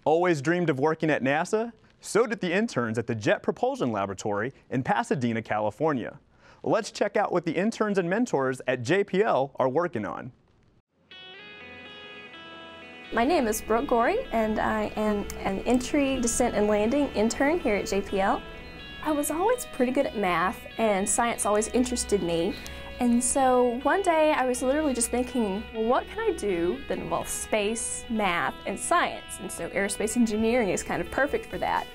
Always dreamed of working at NASA? So did the interns at the Jet Propulsion Laboratory in Pasadena, California. Let's check out what the interns and mentors at JPL are working on. My name is Brooke Goree, and I am an entry, descent, and landing intern here at JPL. I was always pretty good at math, and science always interested me. And so one day I was literally just thinking, well, what can I do that involves space, math, and science? And so aerospace engineering is kind of perfect for that.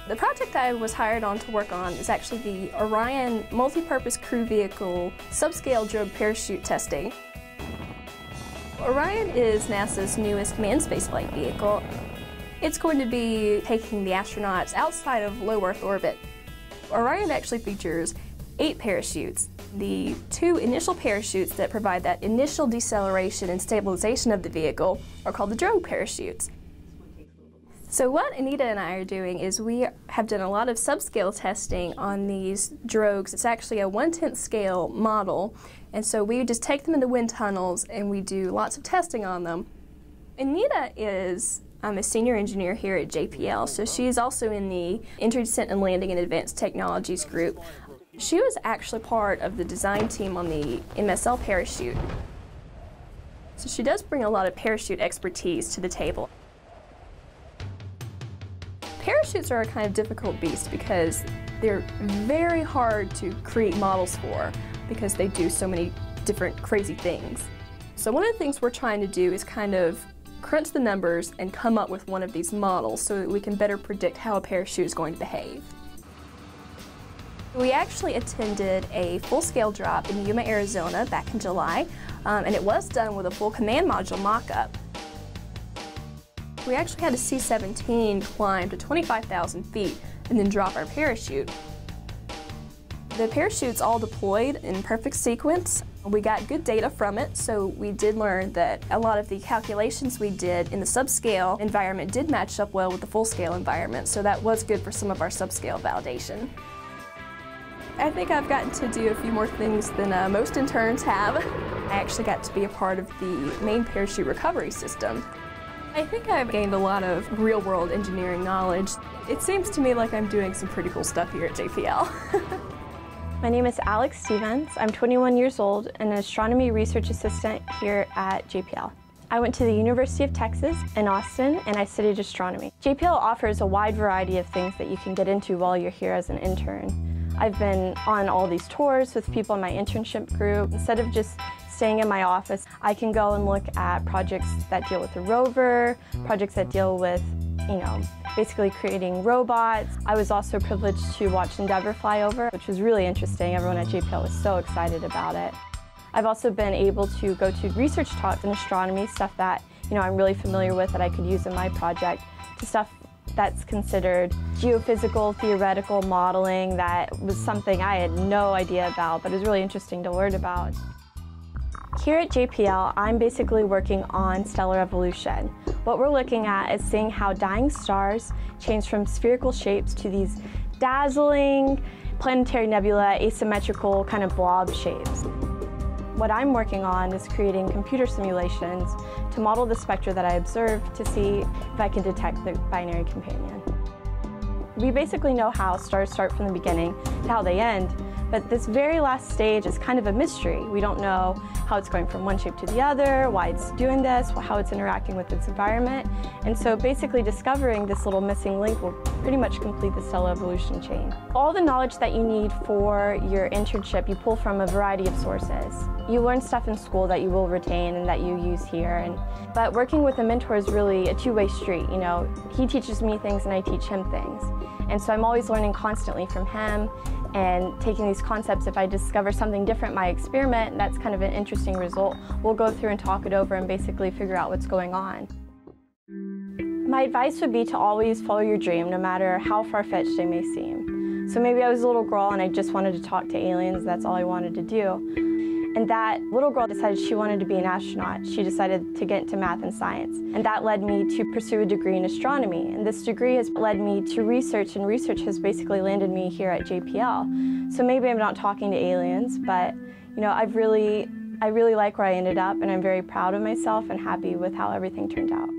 The project I was hired on to work on is actually the Orion Multi-Purpose Crew Vehicle Subscale Drogue Parachute Testing. Orion is NASA's newest manned spaceflight vehicle. It's going to be taking the astronauts outside of low Earth orbit. Orion actually features 8 parachutes. The 2 initial parachutes that provide that initial deceleration and stabilization of the vehicle are called the drogue parachutes. So what Anita and I are doing is we have done a lot of subscale testing on these drogues. It's actually a 1/10 scale model, and so we just take them into wind tunnels and we do lots of testing on them. Anita is a senior engineer here at JPL, so she's also in the Entry, Descent, and Landing and Advanced Technologies group. She was actually part of the design team on the MSL parachute. So she does bring a lot of parachute expertise to the table. Parachutes are a kind of difficult beast because they're very hard to create models for because they do so many different crazy things. So one of the things we're trying to do is kind of crunch the numbers and come up with one of these models so that we can better predict how a parachute is going to behave. We actually attended a full-scale drop in Yuma, Arizona back in July, and it was done with a full command module mock-up. We actually had a C-17 climb to 25,000 feet and then drop our parachute. The parachute's all deployed in perfect sequence. We got good data from it, so we did learn that a lot of the calculations we did in the subscale environment did match up well with the full-scale environment, so that was good for some of our subscale validation. I think I've gotten to do a few more things than most interns have. I actually got to be a part of the main parachute recovery system. I think I've gained a lot of real-world engineering knowledge. It seems to me like I'm doing some pretty cool stuff here at JPL. My name is Alyx Stevens. I'm 21 years old and an astronomy research assistant here at JPL. I went to the University of Texas in Austin and I studied astronomy. JPL offers a wide variety of things that you can get into while you're here as an intern. I've been on all these tours with people in my internship group. Instead of just staying in my office, I can go and look at projects that deal with the rover, projects that deal with, basically creating robots. I was also privileged to watch Endeavour fly over, which was really interesting. Everyone at JPL was so excited about it. I've also been able to go to research talks in astronomy, stuff that I'm really familiar with that I could use in my project, to stuff that's considered geophysical, theoretical modeling that was something I had no idea about, but it was really interesting to learn about. Here at JPL, I'm basically working on stellar evolution. What we're looking at is seeing how dying stars change from spherical shapes to these dazzling planetary nebula, asymmetrical kind of blob shapes. What I'm working on is creating computer simulations to model the spectra that I observe to see if I can detect the binary companion. We basically know how stars start from the beginning to how they end, but this very last stage is kind of a mystery. We don't know how it's going from one shape to the other, why it's doing this, how it's interacting with its environment. And so basically discovering this little missing link will pretty much complete the stellar evolution chain. All the knowledge that you need for your internship you pull from a variety of sources. You learn stuff in school that you will retain and that you use here. But working with a mentor is really a two-way street. He teaches me things and I teach him things. And so I'm always learning constantly from him and taking these concepts. If I discover something different in my experiment, that's kind of an interesting result, we'll go through and talk it over and basically figure out what's going on. My advice would be to always follow your dream, no matter how far-fetched they may seem. So maybe I was a little girl and I just wanted to talk to aliens, that's all I wanted to do. And that little girl decided she wanted to be an astronaut. She decided to get into math and science. And that led me to pursue a degree in astronomy. And this degree has led me to research, and research has basically landed me here at JPL. So maybe I'm not talking to aliens, but I really like where I ended up, and I'm very proud of myself and happy with how everything turned out.